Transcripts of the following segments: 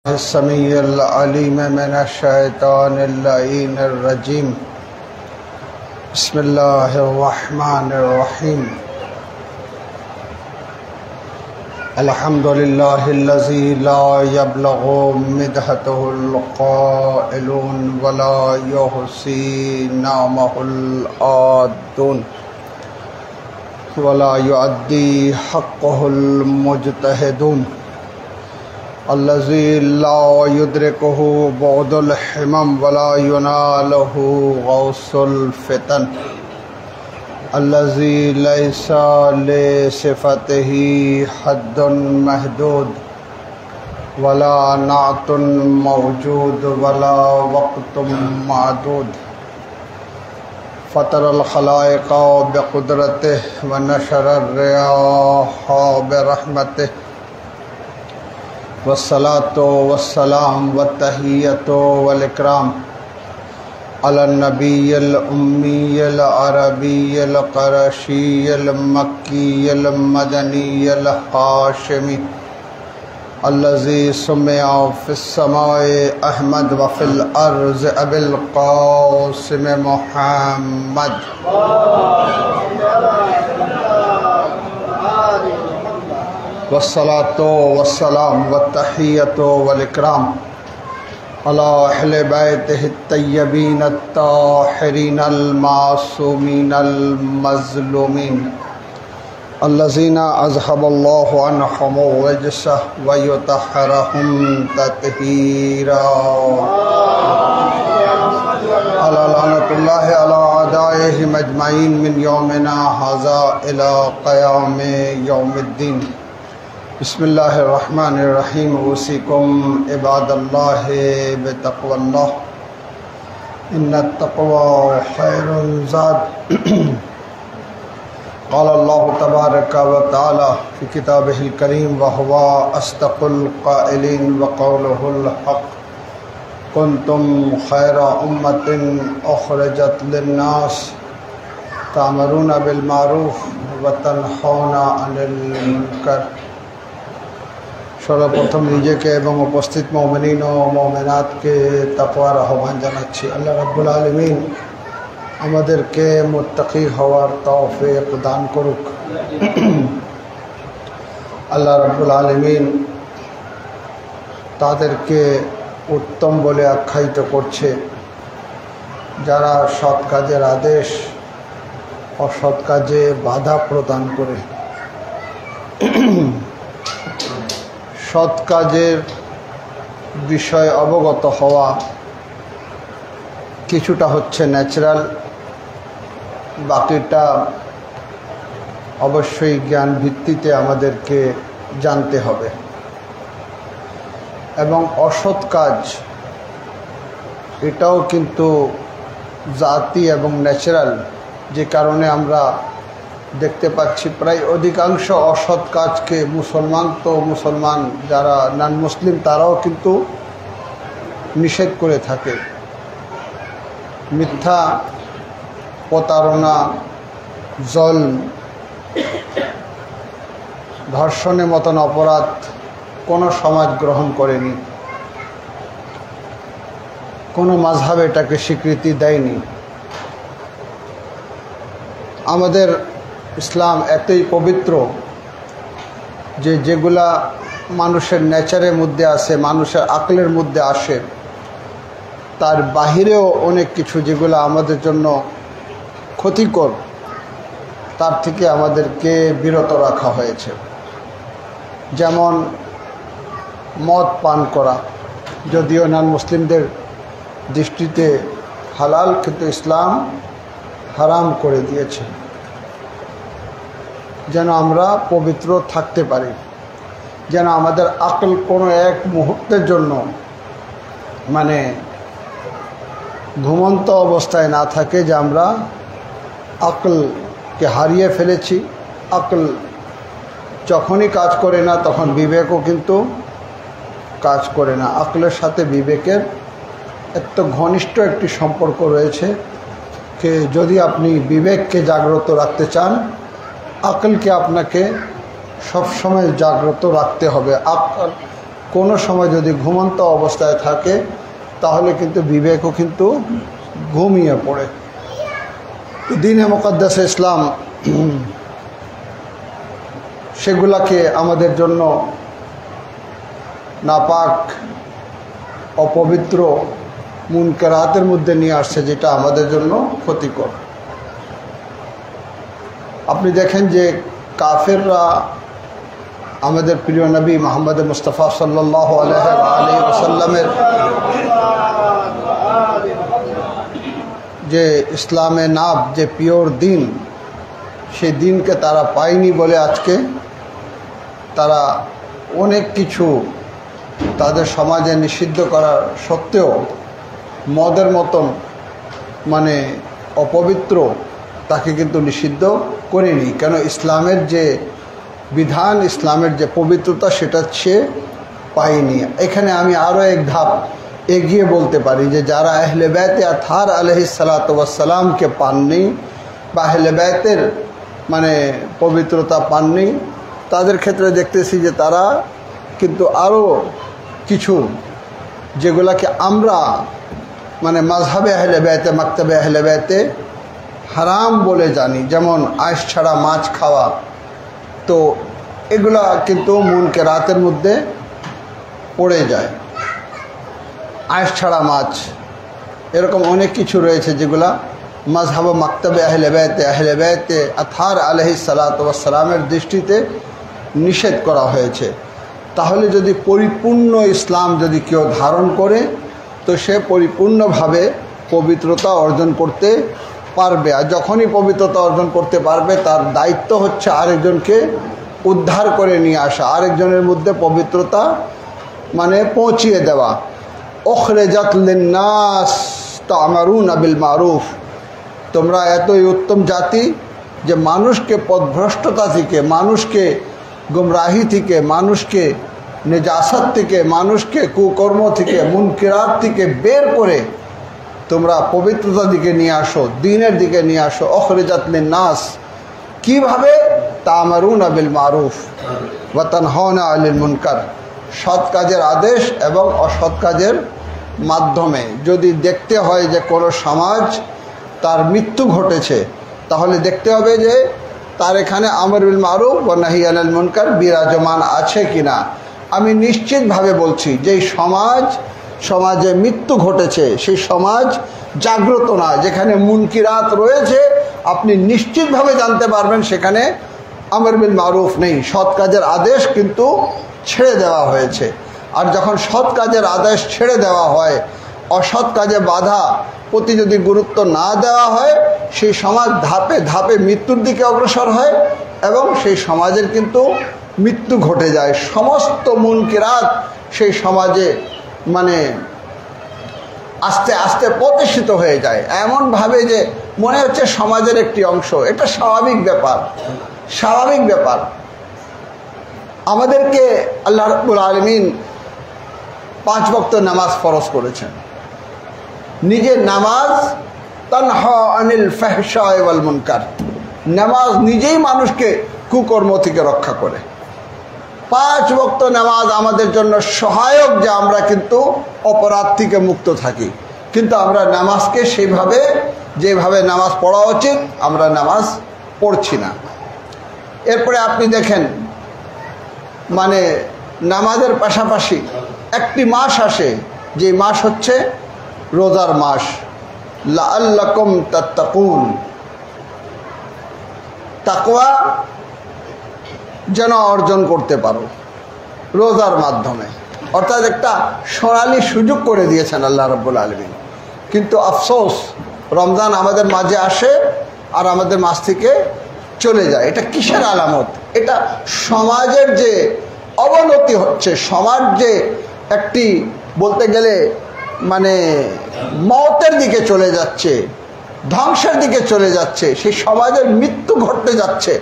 السميع العليم من الشيطان اللعين الرجيم بسم الله الرحمن الرحيم الحمد لله الذي لا يبلغ مدحته القائلون ولا يحصي نعمه العادون ولا يؤدي حقه المجتهدون الذي لا يدركه بعد الحمم ولا يناله غوث الفتن الذي ليس لصفته حد محدود ولا نعت موجود ولا وقت معدود فطر الخلائق بقدرته ونشر الرياح برحمته والصلاة والسلام والتحية والإكرام على النبي الأمي العربي القرشي المكي المدني الهاشمي الذي سمع في السماء أحمد وفي الأرض أبي القاسم محمد والصلاة والسلام والتحية والإكرام على أهل بيته الطيبين الطاهرين المعصومين المظلومين الذين أذهب الله عنهم الرجس ويطهرهم تطهيرا على لعنة الله على أعدائهم أجمعين من يومنا هذا إلى قيام يوم الدين بسم الله الرحمن الرحيم أوصيكم عباد الله بتقوى الله إن التقوى خير زاد قال الله تبارك وتعالى في كتابه الكريم وهو أصدق القائلين وقوله الحق كنتم خير أمة أخرجت للناس تأمرون بالمعروف وتنهون عن المنكر সর্বপ্রথম নিজেকে এবং উপস্থিত মুমিনিন ও মুমিনাতকে তাকওয়ার আহ্বান জানাচ্ছি। আল্লাহ রাব্বুল আলামিন আমাদেরকে মুত্তাকি হওয়ার তৌফিক দান করুক। আল্লাহ রাব্বুল আলামিন তাদেরকে উত্তম বলে আখ্যায়িত করছে যারা সৎ কাজের আদেশ অসৎ কাজে বাধা প্রদান করে। সৎ কাজের বিষয়ে অবগত হওয়া কিছুটা হচ্ছে ন্যাচারাল, বাকিটা অবশ্যই জ্ঞান ভিত্তিতে আমাদেরকে জানতে হবে। এবং অসৎ কাজ এটাও কিন্তু জাতি এবং ন্যাচারাল, যে কারণে আমরা দেখতে পাচ্ছি প্রায় অধিকাংশ অসৎ কাজকে মুসলমান যারা নন মুসলিম তারাও কিন্তু নিষেধ করে থাকে। মিথ্যা, প্রতারণা, জুলম, ধর্ষণের মতন অপরাধ কোনো সমাজ গ্রহণ করেনি, কোনো মাযহাব এটাকে স্বীকৃতি দেয়নি। আমাদের ইসলাম এতই পবিত্র যে যেগুলা মানুষের নেচারের মধ্যে আসে, মানুষের আকলের মধ্যে আসে, তার বাহিরেও অনেক কিছু যেগুলো আমাদের জন্য ক্ষতিকর, তার থেকে আমাদেরকে বিরত রাখা হয়েছে। যেমন মদ পান করা, যদিও নন মুসলিমদের দৃষ্টিতে হালাল, কিন্তু ইসলাম হারাম করে দিয়েছে যেন আমরা পবিত্র থাকতে পারি, যেন আমাদের আকল কোনো এক মুহূর্তের জন্য মানে ঘুমন্ত অবস্থায় না থাকে, যে আমরা আকলকে হারিয়ে ফেলেছি। আকল যখনই কাজ করে না তখন বিবেকও কিন্তু কাজ করে না। আকলের সাথে বিবেকের এত ঘনিষ্ঠ একটি সম্পর্ক রয়েছে যে যদি আপনি বিবেককে জাগ্রত রাখতে চান, আকলকে আপনাকে সবসময় জাগ্রত রাখতে হবে। কোনো সময় যদি ঘুমন্ত অবস্থায় থাকে তাহলে কিন্তু বিবেকও কিন্তু ঘুমিয়ে পড়ে। দ্বীনে মুকদ্দাস ইসলাম সেগুলাকে আমাদের জন্য নাপাক, অপবিত্র, মুনকারাতের মধ্যে নিয়ে আসছে, যেটা আমাদের জন্য ক্ষতিকর। আপনি দেখেন যে কাফেররা আমাদের প্রিয় নবী মুহাম্মদ মুস্তাফা সাল্লাল্লাহু আলাইহি ওয়াসাল্লামের যে ইসলামে নাব, যে পিওর দিন, সেই দিনকে তারা পায়নি বলে আজকে তারা অনেক কিছু তাদের সমাজে নিষিদ্ধ করার সত্ত্বেও মদের মতন মানে অপবিত্র তাকে কিন্তু নিষিদ্ধ করেনি। কেন? ইসলামের যে বিধান, ইসলামের যে পবিত্রতা, সেটা সে পায়নি। এখানে আমি আরও এক ধাপ এগিয়ে বলতে পারি যে যারা আহলে বাইতে আতহার আলাইহিসসালাতু ওয়াসসালামকে পাননি বা আহলে বাইতের মানে পবিত্রতা পাননি, তাদের ক্ষেত্রে দেখতেছি যে তারা কিন্তু আরও কিছু যেগুলাকে আমরা মানে মাযহাবে আহলে বাইতে, মাকতাবে আহলে বাইতে হারাম বলে জানি, যেমন আঁশ ছাড়া মাছ খাওয়া, তো এগুলা কিন্তু মুনকারাতের মধ্যে পড়ে যায়। আঁশ ছাড়া মাছ, এরকম অনেক কিছু রয়েছে যেগুলা মাযহাব মাকতাবে আহলে বাইতে আতহার আলাইহিসসালাতু ওয়াসসালামের দৃষ্টিতে নিষেধ করা হয়েছে। তাহলে যদি পরিপূর্ণ ইসলাম যদি কেউ ধারণ করে, তো সে পরিপূর্ণভাবে পবিত্রতা অর্জন করতে পারবে। আর যখনই পবিত্রতা অর্জন করতে পারবে, তার দায়িত্ব হচ্ছে আরেকজনকে উদ্ধার করে নিয়ে আসা, আরেকজনের মধ্যে পবিত্রতা মানে পৌঁছিয়ে দেওয়া। উখরিজাত লিন্নাস তা'মারুনা বিল মারুফ, তোমরা এতই উত্তম জাতি যে মানুষকে পথভ্রষ্টতা থেকে, মানুষকে গুমরাহি থেকে, মানুষকে নেজাসাত থেকে, মানুষকে কুকর্ম থেকে, মুনকিরাত থেকে বের করে তোমরা পবিত্রতার দিকে নিয়ে আসো, দ্বীনের দিকে নিয়ে আসো। উখরিজাত লিন্নাস, কীভাবে? তা'মারুনা বিল মারুফ ওয়া তানহাউনা আনিল মুনকার, সৎ কাজের আদেশ এবং অসৎ কাজের মাধ্যমে। যদি দেখতে হয় যে কোনো সমাজ তার মৃত্যু ঘটেছে, তাহলে দেখতে হবে যে তার এখানে আমর বিল মারুফ ওয়া নাহি আনিল মুনকার বিরাজমান আছে কিনা। আমি নিশ্চিতভাবে বলছি যে সমাজে মৃত্যু ঘটেছে, সেই সমাজ জাগ্রত না। যেখানে মুনকিরাত রয়েছে, আপনি নিশ্চিতভাবে জানতে পারবেন সেখানে আমর বিল মারুফ নেই, সৎ কাজের আদেশ কিন্তু ছেড়ে দেওয়া হয়েছে। আর যখন সৎ কাজের আদেশ ছেড়ে দেওয়া হয়, অসৎ কাজে বাধা প্রতি যদি গুরুত্ব না দেওয়া হয়, সেই সমাজ ধাপে ধাপে মৃত্যুর দিকে অগ্রসর হয় এবং সেই সমাজের কিন্তু মৃত্যু ঘটে যায়। সমস্ত মুনকিরাত সেই সমাজে মানে আস্তে আস্তে প্রতিষ্ঠিত হয়ে যায়, এমনভাবে যে মনে হচ্ছে সমাজের একটি অংশ। এটা স্বাভাবিক ব্যাপার। আমাদেরকে আল্লাহ রাব্বুল আলামিন 5 ওয়াক্ত নামাজ ফরজ করেছেন। নিজে নামাজ তানহা আনিল ফাহশাই ওয়াল মুনকার, নামাজ নিজেই মানুষকে কুকর্ম থেকে রক্ষা করে। 5 ওয়াক্ত নামাজ আমাদের জন্য সহায়ক যে আমরা কিন্তু অপরাধ থেকে মুক্ত থাকি, কিন্তু আমরা নামাজকে যেভাবে নামাজ পড়া উচিত আমরা নামাজ পড়ছি না। এরপরে আপনি দেখেন মানে নামাজের পাশাপাশি একটি মাস আসে, যে মাস হচ্ছে রোজার মাস। লাআল্লাকুম তাত্তাকুন, তাকওয়া যেন অর্জন করতে পারো রোজার মাধ্যমে, অর্থাৎ একটা সোনালি সুযোগ করে দিয়েছেন আল্লাহ রাব্বুল আলামিন। কিন্তু আফসোস, রমজান আমাদের মাঝে আসে আর আমাদের মাঝ থেকে চলে যায়। এটা কিসের আলামত? এটা সমাজের যে অবনতি হচ্ছে, সমাজ যে একটি বলতে গেলে মানে মওতের দিকে চলে যাচ্ছে, ধ্বংসের দিকে চলে যাচ্ছে, সেই সমাজের মৃত্যু ঘটতে যাচ্ছে,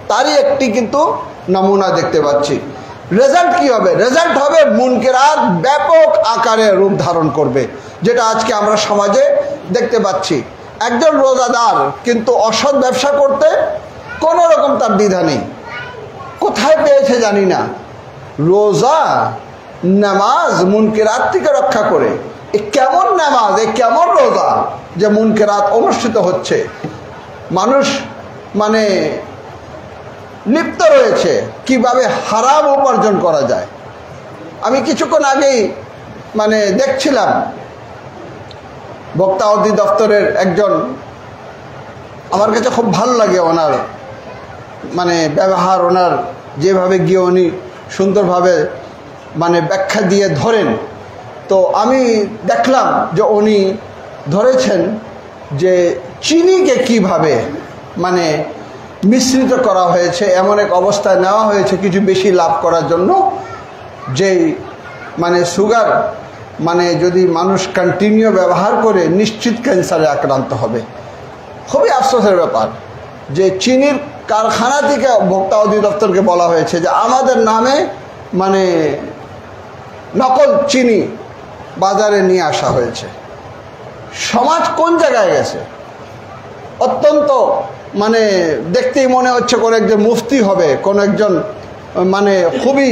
তারই একটি কিন্তু নমুনা দেখতে পাচ্ছি। রেজাল্ট কি হবে? রেজাল্ট হবে মুনকিরাত ব্যাপক আকারে রূপ ধারণ করবে, যেটা আজকে আমরা সমাজে দেখতে পাচ্ছি। একজন রোজাদার কিন্তু অসৎ ব্যবসা করতে কোনো রকম তার দ্বিধা নেই, কোথায় পেয়েছে জানি না। রোজা নামাজ মুনকেরাত থেকে রক্ষা করে। এ কেমন নামাজ, এ কেমন রোজা যে মুনকেরাত অনুষ্ঠিত হচ্ছে, মানুষ মানে লিপ্ত রয়েছে কিভাবে হারাম উপার্জন করা যায়। আমি কিছুক্ষণ আগেই মানে দেখছিলাম ভোক্তা অধিদপ্তরের একজন, আমার কাছে খুব ভালো লাগে ওনার মানে ব্যবহার, ওনার যেভাবে গিয়ে উনি সুন্দরভাবে মানে ব্যাখ্যা দিয়ে ধরেন। তো আমি দেখলাম যে উনি ধরেছেন যে চিনিকে কিভাবে মানে মিশ্রিত করা হয়েছে, এমন এক অবস্থায় নেওয়া হয়েছে কিছু বেশি লাভ করার জন্য, যেই মানে সুগার মানে যদি মানুষ কন্টিনিউ ব্যবহার করে নিশ্চিত ক্যান্সারে আক্রান্ত হবে। খুবই আফসোসের ব্যাপার যে চিনির কারখানা থেকে ভোক্তা অধিদপ্তরকে বলা হয়েছে যে আমাদের নামে মানে নকল চিনি বাজারে নিয়ে আসা হয়েছে। সমাজ কোন জায়গায় গেছে? অত্যন্ত মানে দেখতেই মনে হচ্ছে কোনো একজন মুফতি হবে, কোনো একজন মানে খুবই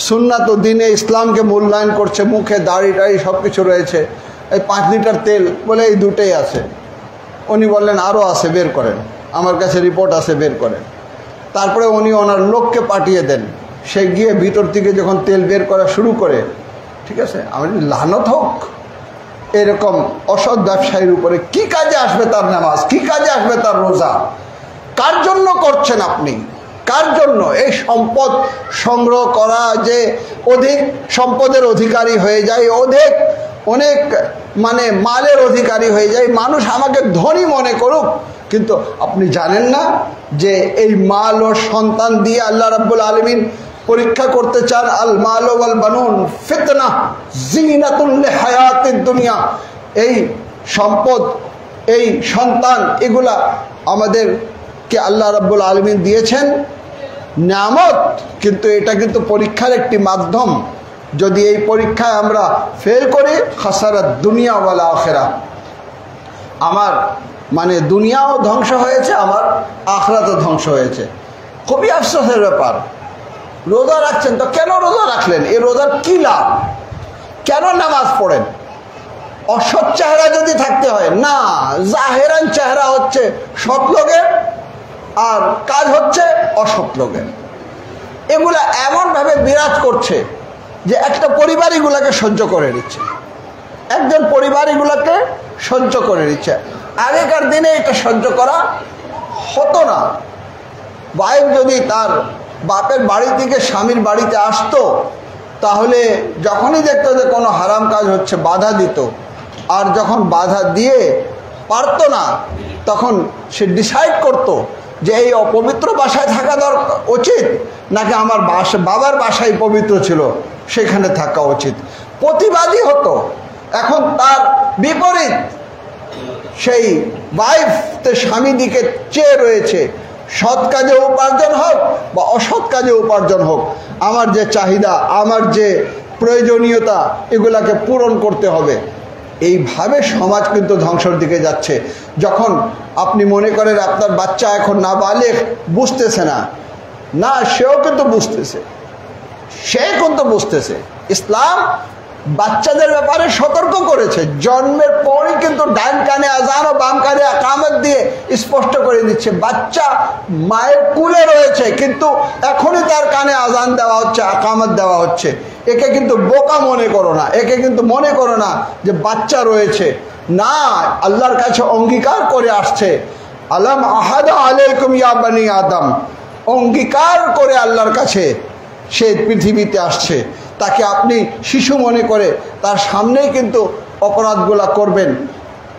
সুন্নাত দিনে ইসলামকে মূল্যায়ন করছে, মুখে দাড়ি টাড়ি সব কিছু রয়েছে। এই 5 লিটার তেল বলে এই দুটোই আছে। উনি বললেন আরও আছে, বের করেন, আমার কাছে রিপোর্ট আছে, বের করেন। তারপরে উনি ওনার লোককে পাঠিয়ে দেন, সে গিয়ে ভিতর থেকে যখন তেল বের করা শুরু করে, ঠিক আছে, আমি লানত হোক এরকম অসৎ ব্যবসায়ীর উপরে। কি কাজে আসবে তার নামাজ, কি কাজে আসবে তার রোজা? কার জন্য করছেন আপনি? কার জন্য? এই সম্পদ সংগ্রহ করা, যে অধিক সম্পদের অধিকারী হয়ে যায়, অনেক মানে মালের অধিকারী হয়ে যায়, মানুষ আমাকে ধনী মনে করুক, কিন্তু আপনি জানেন না যে এই মাল ও সন্তান দিয়ে আল্লাহ রাব্বুল আলামিন পরীক্ষা করতে চান। আল মাল ওয়াল বানুন ফিতনা জিনাতুল লিহায়াতিদ দুনিয়া। এই সম্পদ, এই সন্তান, এগুলা আমাদেরকে আল্লাহ রাব্বুল আলামিন দিয়েছেন নিয়ামত, কিন্তু এটা কিন্তু পরীক্ষার একটি মাধ্যম। যদি এই পরীক্ষায় আমরা ফেল করি, খাসারাত দুনিয়া ওয়াল আখিরা, আমার মানে দুনিয়াও ধ্বংস হয়েছে, আমার আখিরাতও ধ্বংস হয়েছে। খুবই আফসোসের ব্যাপার। রোজা রাখছেন তো কেন রোজা রাখলেন? এই রোজার কি লাভ? কেন নামাজ পড়েন? অসৎ চেহারা যদি থাকতে হয় না, জাহেরান চেহারা হচ্ছে সৎ লোকের আর কাজ হচ্ছে অসৎ লোকের। এগুলা এমনভাবে বিরাজ করছে যে একটা পরিবার এগুলাকে সহ্য করে নিচ্ছে, একজন পরিবার এগুলাকে সহ্য করে নিচ্ছে। আগেকার দিনে এটা সহ্য করা হতো না। ওয়াইফ যদি তার বাপের বাড়ি থেকে স্বামীর বাড়িতে আসতো, তাহলে যখনই দেখতো যে কোনো হারাম কাজ হচ্ছে বাধা দিত, আর যখন বাধা দিয়ে পারতো না, তখন সে ডিসাইড করতো যে এই অপবিত্র বাসায় থাকা উচিত নাকি আমার বাবার বাসায় পবিত্র ছিল সেখানে থাকা উচিত। প্রতিবাদী হতো। এখন তার বিপরীত, সেই ওয়াইফ স্বামী দিকে চেয়ে রয়েছে, সৎ কাজে উপার্জন হোক বা অসৎ কাজে উপার্জন হোক, আমার যে চাহিদা, আমার যে প্রয়োজনীয়তা, এগুলাকে পূরণ করতে হবে। এইভাবে সমাজ কিন্তু ধ্বংসের দিকে যাচ্ছে। যখন আপনি মনে করেন আপনার বাচ্চা এখন নাবালেগ, বুঝতেছে না, না সেও কিন্তু বুঝতেছে, সে কিন্তু বুঝতেছে। ইসলাম বাচ্চাদের ব্যাপারে সতর্ক করেছে। জন্মের পরই কিন্তু ডান কানে আজান ও বাম কানে আকামত দিয়ে স্পষ্ট করে দিচ্ছে বাচ্চা মায়ের কুলে রয়েছে, কিন্তু এখনই তার কানে আজান দেওয়া হচ্ছে, আকামত দেওয়া হচ্ছে। একে কিন্তু বোকা মনে করো না, একে কিন্তু মনে করো না যে বাচ্চা রয়েছে। না, আল্লাহর কাছে অঙ্গীকার করে আসছে, আলাম আহাদা আলাইকুম ইয়া বানি আদম, অঙ্গীকার করে আল্লাহর কাছে সে পৃথিবীতে আসছে। তাকে আপনি শিশু মনে করে তার সামনেই কিন্তু অপরাধগুলা করবেন।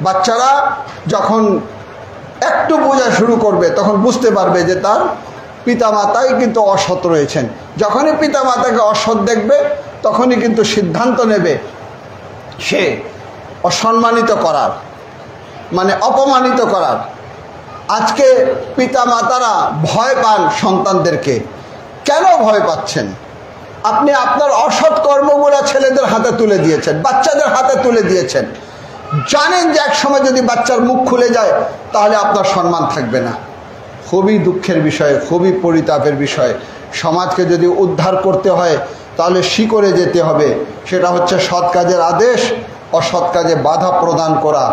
বাচ্চারা যখন একটু বোঝা শুরু করবে, তখন বুঝতে পারবে যে তার পিতামাতাই কিন্তু অসৎ রয়েছেন। যখনই পিতামাতাকে অসৎ দেখবে, তখনই কিন্তু সিদ্ধান্ত নেবে সে অসম্মানিত করার, মানে অপমানিত করার। আজকে পিতামাতারা ভয় পান সন্তানদেরকে। কেন ভয় পাচ্ছেন? আপনি আপনার অসৎ কর্মগুলো ছেলেদের হাতে তুলে দিয়েছেন, বাচ্চাদের হাতে তুলে দিয়েছেন। জানেন যে এক সময় যদি বাচ্চার মুখ খুলে যায়, তাহলে আপনার সম্মান থাকবে না। খুবই দুঃখের বিষয়, খুবই পরিতাপের বিষয়। সমাজকে যদি উদ্ধার করতে হয়, তাহলে শিকড়ে যেতে হবে। সেটা হচ্ছে সৎ কাজের আদেশ, অসৎ কাজে বাধা প্রদান করা।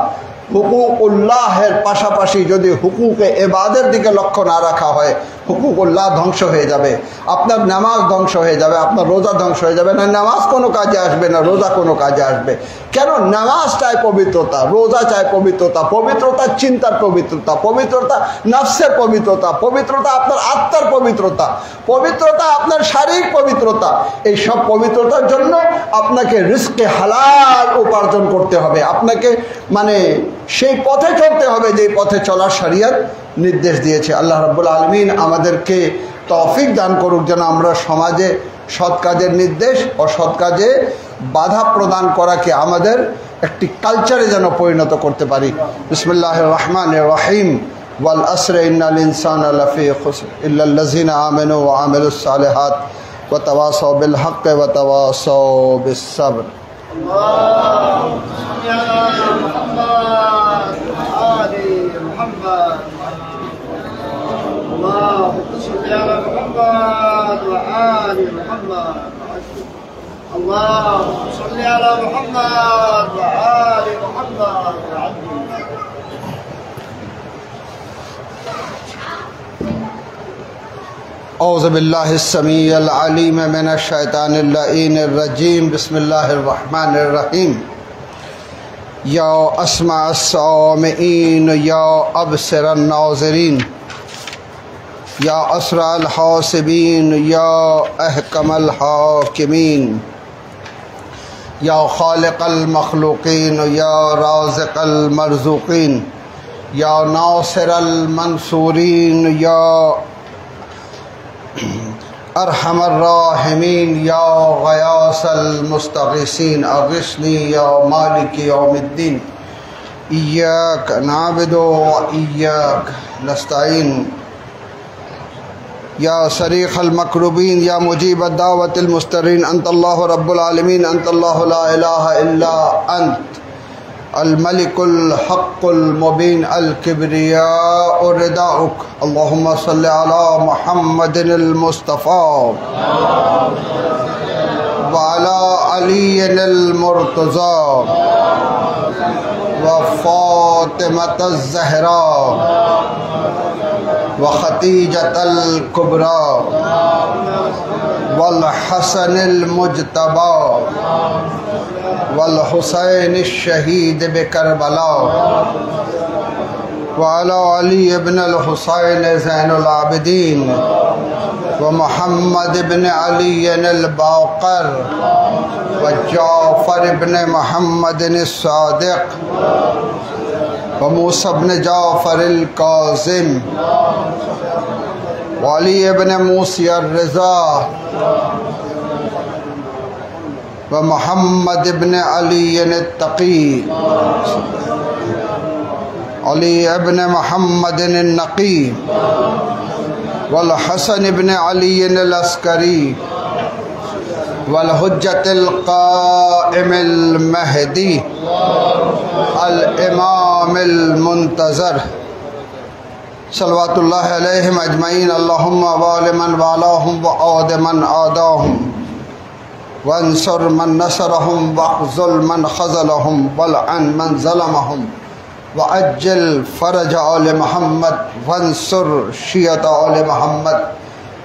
হুকুকুল্লাহের পাশাপাশি যদি হুকুকে এবাদের দিকে লক্ষ্য না রাখা হয়, হুকুকুল্লাহ ধ্বংস হয়ে যাবে, আপনার নামাজ ধ্বংস হয়ে যাবে, আপনার রোজা ধ্বংস হয়ে যাবে। না নামাজ কোনো কাজে আসবে না, রোজা কোনো কাজে আসবে। কেন? নামাজ চায় পবিত্রতা, রোজা চায় পবিত্রতা, পবিত্রতা চিন্তার পবিত্রতা, পবিত্রতা নফসের পবিত্রতা, পবিত্রতা আপনার আত্মার পবিত্রতা, পবিত্রতা আপনার শারীরিক পবিত্রতা। এই সব পবিত্রতার জন্য আপনাকে রিজকে হালাল উপার্জন করতে হবে, আপনাকে মানে সেই পথে চলতে হবে যে পথে চলার শরীয়ত নির্দেশ দিয়েছে। আল্লাহ রাব্বুল আলামিন আমাদেরকে তৌফিক দান করুক যেন আমরা সমাজে সৎ কাজের নির্দেশ, অসৎ কাজে বাধা প্রদান করাকে আমাদের একটি কালচারে যেন পরিণত করতে পারি। বিসমিল্লাহির রহমানির রহিম। ওয়াল আসর ইন্নাল ইনসানা লাফি খুসর ইল্লাল্লাযিনা আমানু ওয়া আমিলুস সালিহাত ওয়া তাওয়াসাউ বিল হাক্কি ওয়া তাওয়াসাউ বিস সাবর। اللهم صل على محمد وآل محمد. أعوذ بالله السميع العليم من الشيطان اللعين الرجيم. بسم الله الرحمن الرحيم. يا أسمع السامعين يا أبصر الناظرين يا أسرع الحاسبين يا أحكم الحاكمين يا خالق المخلوقين يا رازق المرزوقين يا ناصر المنصورين يا أرحم الراحمين يا غياث المستغيثين أغثني يا مالك يوم الدين إياك نعبد وإياك نستعين يا صريخ المكروبين يا مجيب الدعوة المسترين أنت الله رب العالمين أنت الله لا إله إلا أنت الملك الحق المبين الكبرياء رداؤك. اللهم صل على محمد المصطفى وعلى علي المرتضى وفاطمة الزهراء وخديجة الكبرى والحسن المجتبى والحسين الشهيد بكربلاء وعلى علي بن الحسين زين العابدين ومحمد بن علي الباقر وجعفر بن محمد الصادق وموسى بن جعفر الكاظم وعلي بن موسى الرضا ومحمد بن علي التقي علي بن محمد النقي والحسن بن علي العسكري والحجة القائم المهدي الإمام المنتظر صلواتullah عليهم أجمعين. اللهم وال من والاهم وعاد من عاداهم وانصر من نصرهم واخذل من خذلهم والعن من ظلمهم وأجل فرج آل محمد وانصر شيعة آل محمد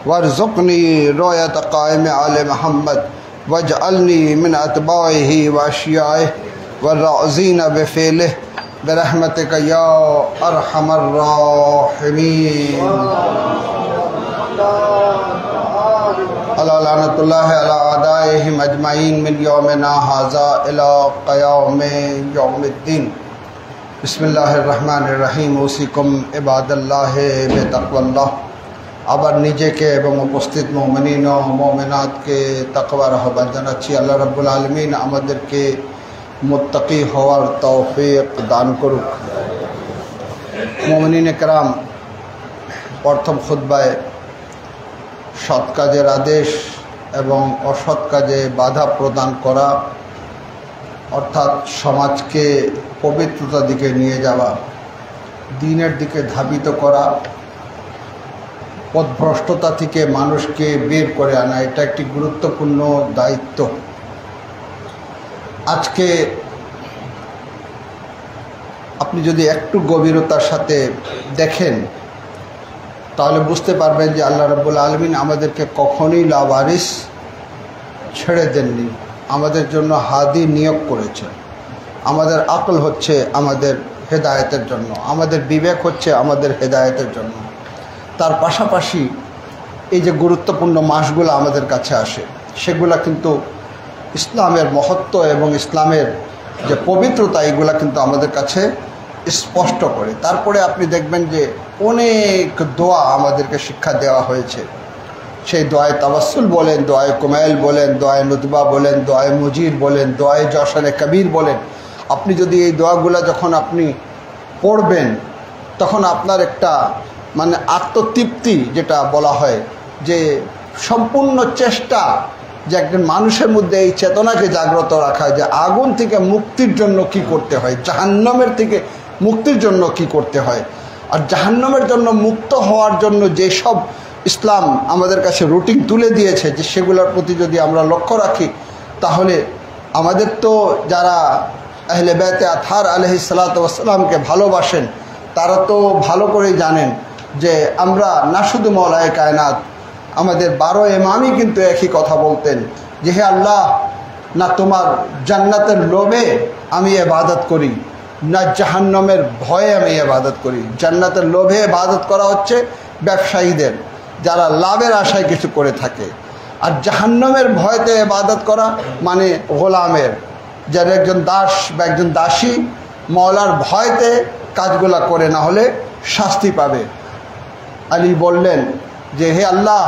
وارزقني راية قائم آل محمد واجعلني من أتباعه وأشياعه والراضين بفعله برحمتك يا أرحم الراحمين. لعنة الله على أعدائهم أجمعين من يومنا هذا إلى قيام يوم الدين. بسم الله الرحمن الرحيم. أوصيكم عباد الله بتقوى الله. আবার নিজেকে এবং উপস্থিত মুমিনিন ও মুমিনাতকে তাকওয়ার আহ্বান জানাচ্ছি। আল্লাহ রাব্বুল আলামিন আমাদেরকে মুত্তাকি হওয়ার তৌফিক দান করুক। মুমিনিন کرام, প্রথম খুতবায় সৎ কাজের আদেশ এবং অসৎ কাজে বাধা প্রদান করা অর্থাৎ সমাজকে পবিত্রতার দিকে নিয়ে যাওয়া, দ্বীনের দিকে ধাবিত করা, পথভ্রষ্টতা থেকে মানুষকে বের করে আনা, এটা একটি গুরুত্বপূর্ণ দায়িত্ব। আজকে আপনি যদি একটু গভীরতার সাথে দেখেন তাহলে বুঝতে পারবেন যে আল্লাহ রাব্বুল আলামিন আমাদেরকে কখনোই লাওয়ারিস ছেড়ে দেননি, আমাদের জন্য হাদি নিয়োগ করেছেন। আমাদের আকল হচ্ছে আমাদের হেদায়েতের জন্য, আমাদের বিবেক হচ্ছে আমাদের হেদায়েতের জন্য। তার পাশাপাশি এই যে গুরুত্বপূর্ণ মাসগুলো আমাদের কাছে আসে, সেগুলা কিন্তু ইসলামের মহত্ব এবং ইসলামের যে পবিত্রতা, এগুলা কিন্তু আমাদের কাছে স্পষ্ট করে। তারপরে আপনি দেখবেন যে অনেক দোয়া আমাদেরকে শিক্ষা দেওয়া হয়েছে। সেই দোয়ায় তাওয়াসসুল বলেন, দোয়ায় কুমাইল বলেন, দোয়ায় নুতবা বলেন, দোয়ায় মুজির বলেন, দোয়ায় জশনে কবির বলেন। আপনি যদি এই দোয়াগুলা যখন আপনি পড়বেন তখন আপনার একটা মানে আত্মতৃপ্তি যেটা বলা হয়, যে সম্পূর্ণ চেষ্টা যে একজন মানুষের মধ্যে এই চেতনাকে জাগ্রত রাখা, যে আগুন থেকে মুক্তির জন্য কি করতে হয়, জাহান্নামের থেকে মুক্তির জন্য কি করতে হয়, আর জাহান্নামের জন্য মুক্ত হওয়ার জন্য যেসব ইসলাম আমাদের কাছে রুটিন তুলে দিয়েছে, যে সেগুলোর প্রতি যদি আমরা লক্ষ্য রাখি তাহলে আমাদের তো যারা আহলে বাইতে আতহার আলাইহিস সালাতু ওয়াস সালামকে ভালোবাসেন তারা তো ভালো করেই জানেন যে আমরা না শুধু মওলায়ে কায়নাত, আমাদের 12 ইমামই কিন্তু একই কথা বলতেন যে হে আল্লাহ, না তোমার জান্নাতের লোভে আমি ইবাদত করি, না জাহান্নামের ভয়ে আমি ইবাদত করি। জান্নাতের লোভে ইবাদত করা হচ্ছে ব্যবসায়ীদের, যারা লাভের আশায় কিছু করে থাকে, আর জাহান্নামের ভয়তে ইবাদত করা মানে গোলামের, যারা একজন দাস বা একজন দাসী মওলার ভয়তে কাজগুলা করে, না হলে শাস্তি পাবে। আলী বললেন যে হে আল্লাহ,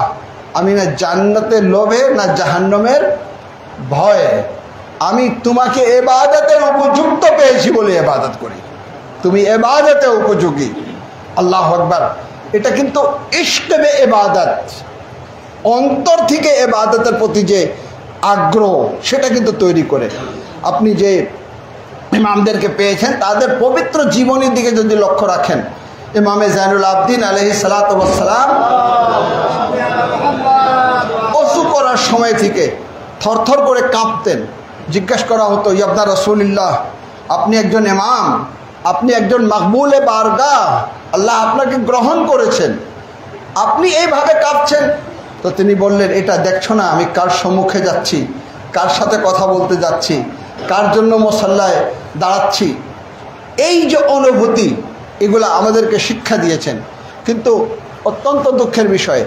আমি না জান্নাতের লোভে না জাহান্নামের ভয়ে, আমি তোমাকে ইবাদতের উপযুক্ত পেয়েছি বলে ইবাদত করি, তুমি ইবাদতে উপযোগী। আল্লাহু আকবার। এটা কিন্তু ইশকে ইবাদত, অন্তর থেকে ইবাদতের প্রতি যে আগ্রহ সেটা কিন্তু তৈরি করে। আপনি যে ইমামদেরকে পেয়েছেন তাদের পবিত্র জীবনের দিকে যদি লক্ষ্য রাখেন, ইমামে জাইনুল আবদিন আলাইহিস সালাতু ওয়াস সালাম ওযু করার সময় থেকে থরথর করে কাঁপতেন। জিজ্ঞাসা করা হতো, ইয়া রাসূলুল্লাহ, আপনি একজন ইমাম, আপনি একজন মাকবুলে বারগাহ, আল্লাহ আপনাকে গ্রহণ করেছেন, আপনি এইভাবে কাঁপছেন। তো তিনি বললেন, এটা দেখছো না আমি কার সম্মুখে যাচ্ছি, কার সাথে কথা বলতে যাচ্ছি, কার জন্য মুসাল্লায় দাঁড়াচ্ছি। এই যে অনুভূতি, এগুলো আমাদেরকে শিক্ষা দিয়েছেন। কিন্তু অত্যন্ত দুঃখের বিষয়,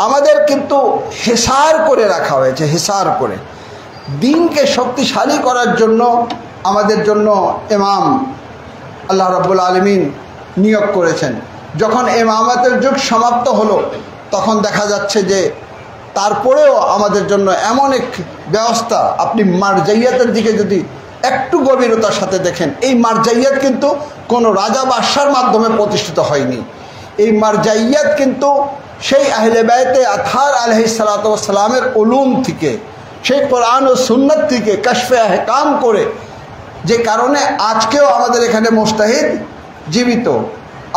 আমাদের কিন্তু হেসার করে রাখা হয়েছে, হেসার করে। দিনকে শক্তিশালী করার জন্য আমাদের জন্য ইমাম আল্লাহ রাব্বুল আলামিন নিয়োগ করেছেন। যখন ইমামাতের যুগ সমাপ্ত হলো তখন দেখা যাচ্ছে যে তারপরেও আমাদের জন্য এমন এক ব্যবস্থা, আপনি মারজাইয়াতের দিকে যদি একটু গভীরতার সাথে দেখেন, এই মারজাইয়াত কিন্তু কোনো রাজা বাদশার মাধ্যমে প্রতিষ্ঠিত হয়নি। এই মারজাইয়াত কিন্তু সেই আহলে বাইতে আতহার আলাইহিস সালাতু ওয়াস সালামের উলুম থেকে, সেই কোরআন ও সুন্নাত থেকে কাশফে আহকাম করে, যে কারণে আজকেও আমাদের এখানে মুজতাহিদ জীবিত।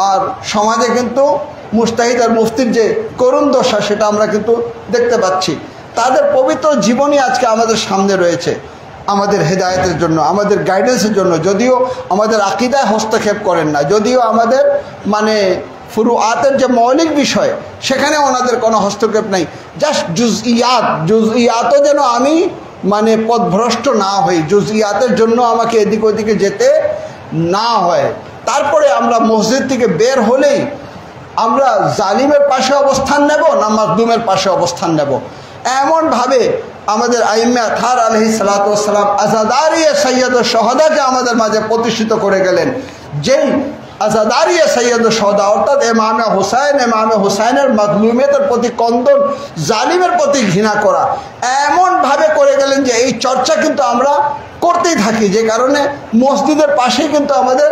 আর সমাজে কিন্তু মুজতাহিদ আর মুফতির যে করুণ দশা সেটা আমরা কিন্তু দেখতে পাচ্ছি। তাদের পবিত্র জীবনই আজকে আমাদের সামনে রয়েছে আমাদের হেদায়েতের জন্য, আমাদের গাইডেন্সের জন্য। যদিও আমাদের আকীদায় হস্তক্ষেপ করেন না, যদিও আমাদের মানে ফুরুআতের যে মৌলিক বিষয় সেখানে ওনাদের কোনো হস্তক্ষেপ নেই, জাস্ট জুজইয়াতও যেন আমি মানে পথভ্রষ্ট না হই, জুজইয়াতের জন্য আমাকে এদিক ওদিকে যেতে না হয়। তারপরে আমরা মসজিদ থেকে বের হলেই আমরা জালিমের পাশে অবস্থান নেব না মাজলুমের পাশে অবস্থান নেব, এমনভাবে আমাদের আইম্মে আতহার আলাইহিস সালাতু ওয়াস সালাম আযাদারিয়ে সাইয়্যিদুশ শুহাদাকে আমাদের মাঝে প্রতিষ্ঠিত করে গেলেন। যেই আযাদারিয়ে সাইয়্যিদুশ শুহাদা অর্থাৎ ইমামে হুসাইনের মাজলুমিয়তের প্রতি কন্দন, জালিমের প্রতি ঘৃণা করা, এমনভাবে করে গেলেন যে এই চর্চা কিন্তু আমরা করতেই থাকি। যে কারণে মসজিদের পাশেই কিন্তু আমাদের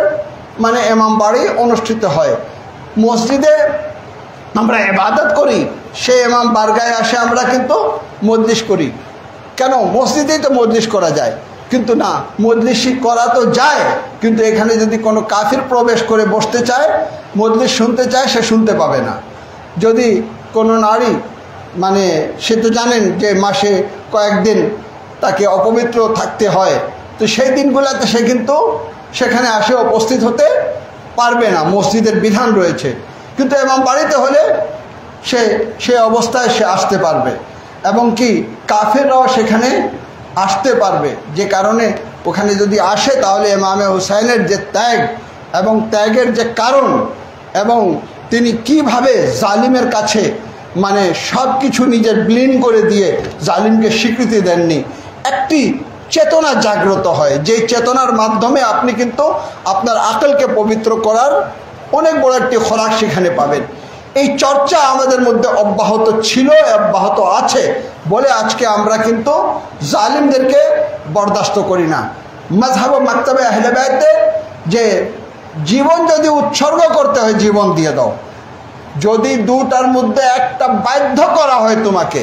মানে ইমাম বাড়ি অনুষ্ঠিত হয়। মসজিদে আমরা ইবাদত করি, সেই ইমাম বারগায় আসে আমরা কিন্তু মজলিস করি। কেন? মসজিদেই তো মজলিস করা যায়, কিন্তু না, মজলিস করা তো যায়, কিন্তু এখানে যদি কোনো কাফির প্রবেশ করে বসতে চায়, মজলিস শুনতে চায়, সে শুনতে পাবে না। যদি কোনো নারী মানে সে তো জানেন যে মাসে কয়েকদিন তাকে অপবিত্র থাকতে হয়, তো সেই দিনগুলোতে সে কিন্তু সেখানে আসে উপস্থিত হতে পারবে না, মসজিদের বিধান রয়েছে। কিন্তু ইমাম বাড়িতে হলে সে অবস্থায় সে আসতে পারবে, এবং কি কাফেররাও সেখানে আসতে পারবে। যে কারণে ওখানে যদি আসে তাহলে ইমামে হুসাইনের যে ত্যাগ এবং ত্যাগের যে কারণ, এবং তিনি কিভাবে জালিমের কাছে মানে সব কিছু নিজের বিলীন করে দিয়ে জালিমকে স্বীকৃতি দেননি, একটি চেতনা জাগ্রত হয়, যে চেতনার মাধ্যমে আপনি কিন্তু আপনার আকলকে পবিত্র করার অনেক বড় একটি খোরাক সেখানে পাবেন। এই চর্চা আমাদের মধ্যে অব্যাহত ছিল, অব্যাহত আছে বলে আজকে আমরা কিন্তু জালিমদেরকে বরদাস্ত করি না। মাযহাব ও মাকতাবে আহলে বাইতের যে জীবন যদি উৎসর্গ করতে হয় জীবন দিয়ে দাও, যদি দুটার মধ্যে একটা বাধ্য করা হয় তোমাকে,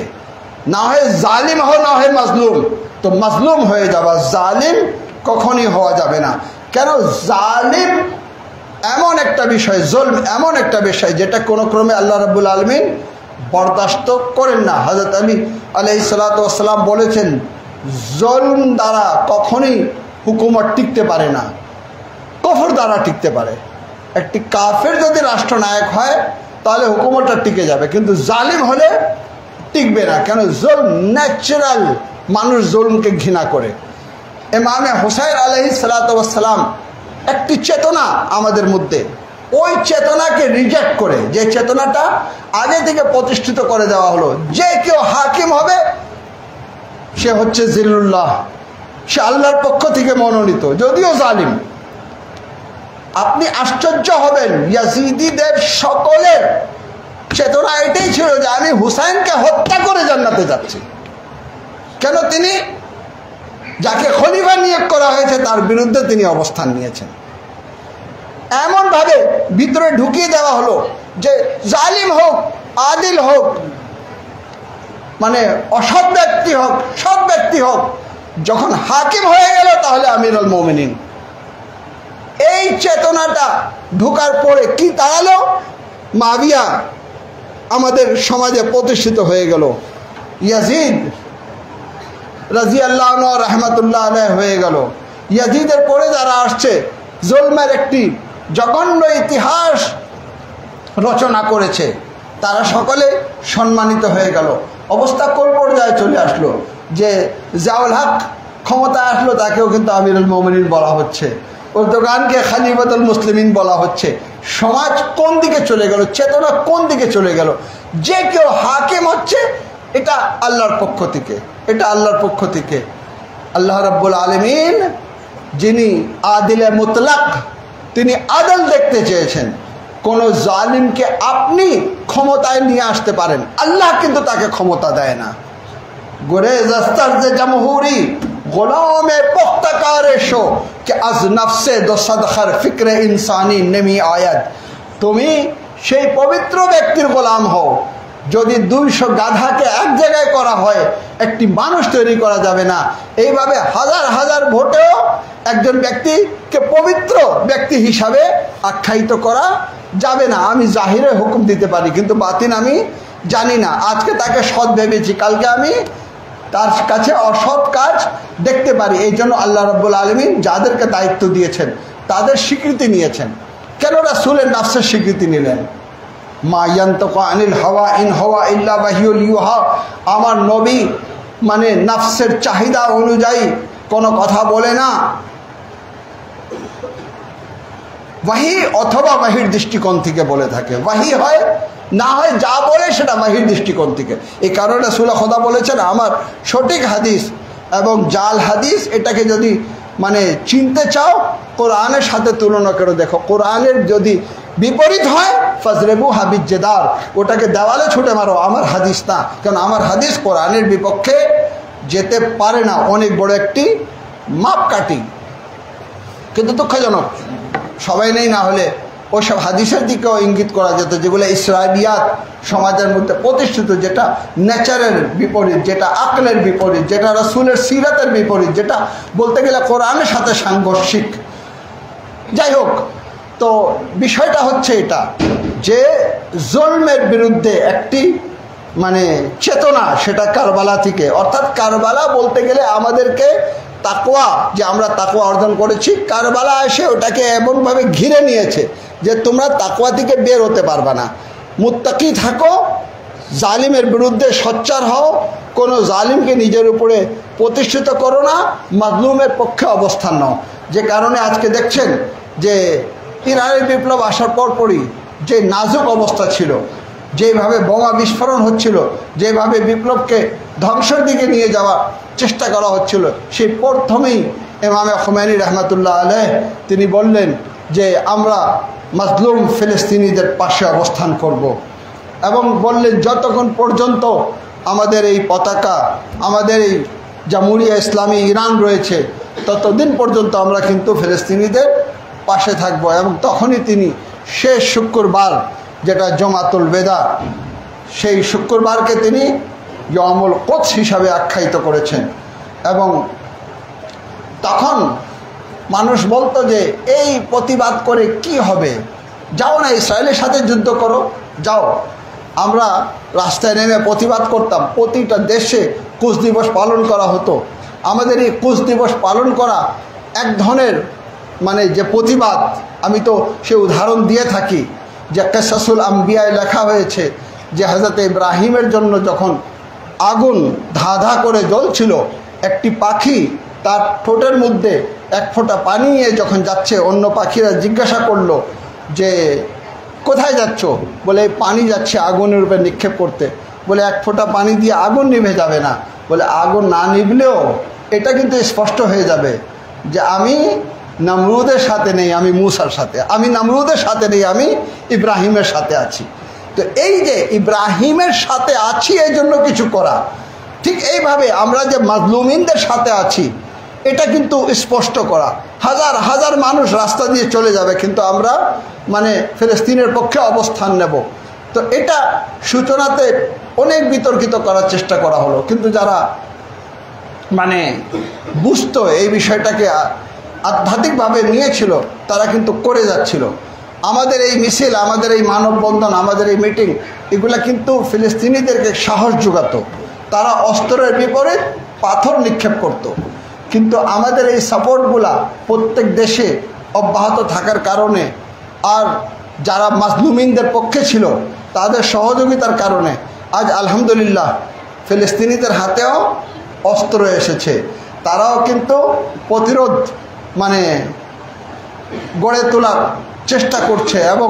না হয় জালিম হও না হয় মাজলুম, তো মাজলুম হয়ে যাবা, জালিম কখনই হওয়া যাবে না। কেন? জালিম এমন একটা বিষয়, জুলম এমন একটা বিষয় যেটা কোনো ক্রমে আল্লাহ রাব্বুল আলামিন বরদাস্ত করেন না। হযরত আলী আলাইহিস সালাতু ওয়াস সালাম বলেছেন, জুলম দ্বারা কখনই হুকুমত টিকতে পারে না, কুফর দ্বারা টিকতে পারে। একটি কাফের যদি রাষ্ট্রনায়ক হয় তাহলে হুকুমতটা টিকে যাবে, কিন্তু জালিম হলে টিকবে না। কেন? জুলম ন্যাচারাল, মানুষ জুলমকে ঘৃণা করে। ইমামে হুসাইন আলাইহিস সালাতু ওয়াস সালাম একটি চেতনা আমাদের মধ্যে, ওই চেতনাকে রিজেক্ট করে, যে চেতনাটা আগে থেকে প্রতিষ্ঠিত করে দেওয়া হলো, যে কেউ হাকিম হবে সে হচ্ছে জিল্লুল্লাহ, সে আল্লাহর পক্ষ থেকে মনোনীত, যদিও জালিম। আপনি আশ্চর্য হবেন, ইয়াজিদিদের সকলের চেতনা এটাই ছিল যে আমি হুসাইনকে হত্যা করে জান্নাতে যাচ্ছি। কেন? তিনি যাকে খলিফা নিয়োগ করা হয়েছে তার বিরুদ্ধে তিনি অবস্থান নিয়েছেন। এমনভাবে ভিতরে ঢুকিয়ে দেওয়া হলো যে জালিম হোক, আদিল হোক, মানে অসৎ ব্যক্তি হোক, সৎ ব্যক্তি হোক, যখন হাকিম হয়ে গেল তাহলে আমিরুল মুমিনিন। এই চেতনাটা ঢোকার পরে কি দাঁড়ালো? মুআবিয়া আমাদের সমাজে প্রতিষ্ঠিত হয়ে গেল, ইয়াজিদ রাদিয়াল্লাহু আনহু রাহমাতুল্লাহ আলাইহি হয়ে গেল। ইয়াজিদের পরে যারা আসছে জুলমের একটি জঘন্য ইতিহাস রচনা করেছে, তারা সকলে সম্মানিত হয়ে গেল। অবস্থা কোন পর্যায়ে চলে আসলো যে জিয়াউল হক ক্ষমতায় আসলো, তাকেও কিন্তু আমিরুল মুমিনিন বলা হচ্ছে, উর্দুগানকে খলিফাতুল মুসলিমিন বলা হচ্ছে। সমাজ কোন দিকে চলে গেল, চেতনা কোন দিকে চলে গেল? যে কেউ হাকিম হচ্ছে এটা আল্লাহর পক্ষ থেকে, এটা আল্লাহর পক্ষ থেকে। আল্লাহ রাব্বুল আলামিন যিনি আদিলে মুতলাক, তিনি আদল দেখতে চেয়েছেন। কোন জালিমকে আপনি ক্ষমতায় নিয়ে আসতে পারেন, আল্লাহ কিন্তু তাকে ক্ষমতা দেয় না। গোরে জাস্তার যে জমহুরি গোলামে পুখতাকারে শো কে আজ নফসে দো সদখর ফিক্রে ইনসানি নেমি আয়াত। তুমি সেই পবিত্র ব্যক্তির গোলাম হও। যদি 200 গাধাকে এক জায়গায় করা হয়, একটি মানুষ তৈরি করা যাবে না। এইভাবে হাজার হাজার ভোটেও একজন ব্যক্তিকে পবিত্র ব্যক্তি হিসাবে আখ্যায়িত করা যাবে না। আমি জাহিরে হুকুম দিতে পারি, কিন্তু বাতিন আমি জানি না। আজকে তাকে সৎ ভেবেছি, কালকে আমি তার কাছে অসৎ কাজ দেখতে পারি। এই জন্য আল্লাহ রাব্বুল আলামিন যাদেরকে দায়িত্ব দিয়েছেন তাদের স্বীকৃতি নিয়েছেন। কেন? রাসূলের নাফসের স্বীকৃতি নিলেন। মা ইয়ানতাকু আনিল হাওয়া ইন হাওয়া ইল্লা ওয়াহিয়ুল ইউহা। আমার নবী মানে নাফসের চাহিদা অনুযায়ী কোনো কথা বলে না। ওয়াহি অথবা ওয়াহির দৃষ্টিকোণ থেকে বলে থাকে। ওয়াহি হয় না হয় যা বলে সেটা ওয়াহির দৃষ্টিকোণ থেকে। এই কারণে রাসূল খোদা বলেছেন, আমার সঠিক হাদিস এবং জাল হাদিস এটাকে যদি মানে চিনতে চাও কোরআনের সাথে তুলনা করে দেখো। কোরআনের যদি বিপরীত হয় ফাজরেবু হাবিজ জেদার, ওটাকে দেওয়ালে ছুটে মারো, আমার হাদিস না। কারণ আমার হাদিস কোরআনের বিপক্ষে যেতে পারে না, অনেক বড় একটি মাপকাঠি। কিন্তু দুঃখজনক সবাই নেই, না হলে ওসব হাদিসের দিকেও ইঙ্গিত করা যেত যেগুলো ইসরাইলিয়াত সমাজের মধ্যে প্রতিষ্ঠিত, যেটা নেচারের বিপরীত, যেটা আকলের বিপরীত, যেটা রাসূলের সিরাতের বিপরীত, যেটা বলতে গেলে কোরআনের সাথে সাংঘর্ষিক। যাই হোক, তো বিষয়টা হচ্ছে এটা যে জুলমের বিরুদ্ধে একটি মানে চেতনা, সেটা কারবালা থেকে, অর্থাৎ কারবালা বলতে গেলে আমাদেরকে তাকওয়া, যে আমরা তাকওয়া অর্জন করেছি, কারবালা এসে ওটাকে এমনভাবে ঘিরে নিয়েছে যে তোমরা তাকওয়া থেকে বের হতে পারবে না। মুত্তাকি থাকো, জালিমের বিরুদ্ধে সোচ্চার হও, কোনো জালিমকে নিজের উপরে প্রতিষ্ঠিত করো না, মাজলুমের পক্ষে অবস্থান নাও। যে কারণে আজকে দেখছেন যে ইরানের বিপ্লব আসার পরপরই যে নাজুক অবস্থা ছিল, যেভাবে বোমা বিস্ফোরণ হচ্ছিল, যেভাবে বিপ্লবকে ধ্বংসের দিকে নিয়ে যাওয়ার চেষ্টা করা হচ্ছিল, সেই প্রথমেই ইমামে খুমেনি রহমতুল্লাহ আলাইহ তিনি বললেন যে আমরা মাজলুম ফিলিস্তিনিদের পাশে অবস্থান করব। এবং বললেন যতক্ষণ পর্যন্ত আমাদের এই পতাকা, আমাদের এই জামহুরিয়া ইসলামী ইরান রয়েছে, ততদিন পর্যন্ত আমরা কিন্তু ফিলিস্তিনিদের পাশে থাকব। এবং তখনই তিনি শেষ শুক্রবার, যেটা জমাতুল বেদা, সেই শুক্রবারকে তিনি ইয়মুল কুদস হিসাবে আখ্যায়িত করেছেন। এবং তখন মানুষ বলতো যে এই প্রতিবাদ করে কি হবে, যাও না ইসরায়েলের সাথে যুদ্ধ করো, যাও। আমরা রাস্তায় নেমে প্রতিবাদ করতাম, প্রতিটা দেশে কুচ দিবস পালন করা হতো। আমাদের এই কুচ দিবস পালন করা এক ধরনের মানে যে প্রতিবাদ, আমি তো সে উদাহরণ দিয়ে থাকি যে কিসাসুল আম্বিয়ায় লেখা হয়েছে যে হযরত ইব্রাহিমের জন্য যখন আগুন ধা ধা করে জ্বলছিল, একটি পাখি তার ঠোঁটের মধ্যে এক ফোঁটা পানি নিয়ে যখন যাচ্ছে, অন্য পাখিরা জিজ্ঞাসা করলো যে কোথায় যাচ্ছ? বলে পানি যাচ্ছে আগুনের উপরে নিক্ষেপ করতে। বলে এক ফোঁটা পানি দিয়ে আগুন নিভে যাবে না। বলে আগুন না নিভলেও এটা কিন্তু স্পষ্ট হয়ে যাবে যে আমি নমরুদের সাথে নেই, আমি মূসার সাথে, আমি নমরুদের সাথে নেই, আমি ইব্রাহিমের সাথে আছি। তো এই যে ইব্রাহিমের সাথে আছি এই জন্য কিছু করা, ঠিক এইভাবে আমরা যে মাজলুমিনদের সাথে আছি এটা কিন্তু স্পষ্ট করা। হাজার হাজার মানুষ রাস্তা দিয়ে চলে যাবে, কিন্তু আমরা মানে ফিলিস্তিনের পক্ষে অবস্থান নেব। তো এটা সূচনাতে অনেক বিতর্কিত করার চেষ্টা করা হলো, কিন্তু যারা মানে বুঝতো এই বিষয়টাকে আধ্যাত্মিকভাবে নিয়েছিল তারা কিন্তু করে যাচ্ছিল। আমাদের এই মিছিল, আমাদের এই মানববন্ধন, আমাদের এই মিটিং, এগুলা কিন্তু ফিলিস্তিনিদেরকে সাহস যোগাতো। তারা অস্ত্রের বিপরীত পাথর নিক্ষেপ করত। কিন্তু আমাদের এই সাপোর্টগুলা প্রত্যেক দেশে অব্যাহত থাকার কারণে, আর যারা মাজলুমিনদের পক্ষে ছিল তাদের সহযোগিতার কারণে আজ আলহামদুলিল্লাহ ফিলিস্তিনিদের হাতেও অস্ত্র এসেছে। তারাও কিন্তু প্রতিরোধ মানে গড়ে তোলার চেষ্টা করছে। এবং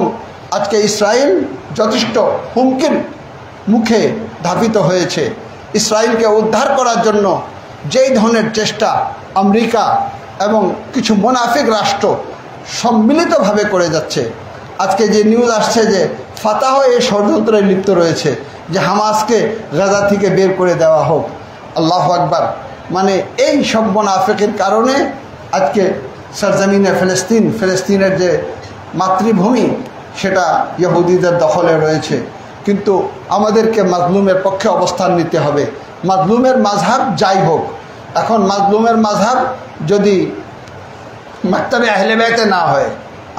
আজকে ইসরায়েল যথেষ্ট হুমকির মুখে ধাবিত হয়েছে। ইসরায়েলকে উদ্ধার করার জন্য যেই ধরনের চেষ্টা আমেরিকা এবং কিছু মুনাফিক রাষ্ট্র সম্মিলিতভাবে করে যাচ্ছে, আজকে যে নিউজ আসছে যে ফাতাহ এই ষড়যন্ত্রে লিপ্ত রয়েছে যে হামাসকে গাজা থেকে বের করে দেওয়া হোক। আল্লাহু আকবার। মানে এই সব মুনাফিকের কারণে আজকে সরজমিনে ফিলিস্তিনের যে মাতৃভূমি সেটা ইহুদিদের দখলে রয়েছে। কিন্তু আমাদেরকে মাজলুমের পক্ষে অবস্থান নিতে হবে। মাজলুমের মাযহাব যাই হোক, এখন মাজলুমের মাযহাব যদি মাকতাবে আহলে বাইতে না হয়,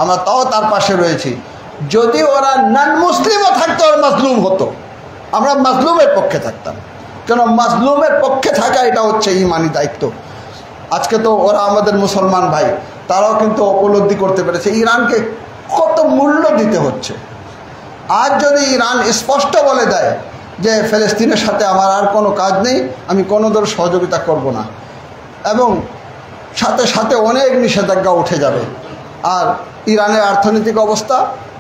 আমরা তাও তার পাশে রয়েছি। যদি ওরা নন মুসলিমও থাকতো আর মাজলুম হতো, আমরা মাজলুমের পক্ষে থাকতাম। কেন মাজলুমের পক্ষে থাকা এটা হচ্ছে ইমানি দায়িত্ব। আজকে তো ওরা আমাদের মুসলমান ভাই, তারাও কিন্তু উপলব্ধি করতে পেরেছে ইরানকে কত মূল্য দিতে হচ্ছে। আজ যদি ইরান স্পষ্ট বলে দেয় যে ফিলিস্তিনের সাথে আমার আর কোনো কাজ নেই, আমি কোনো ধরনের সহযোগিতা করব না, এবং সাথে সাথে অনেক নিষেধাজ্ঞা উঠে যাবে, আর ইরানের অর্থনৈতিক অবস্থা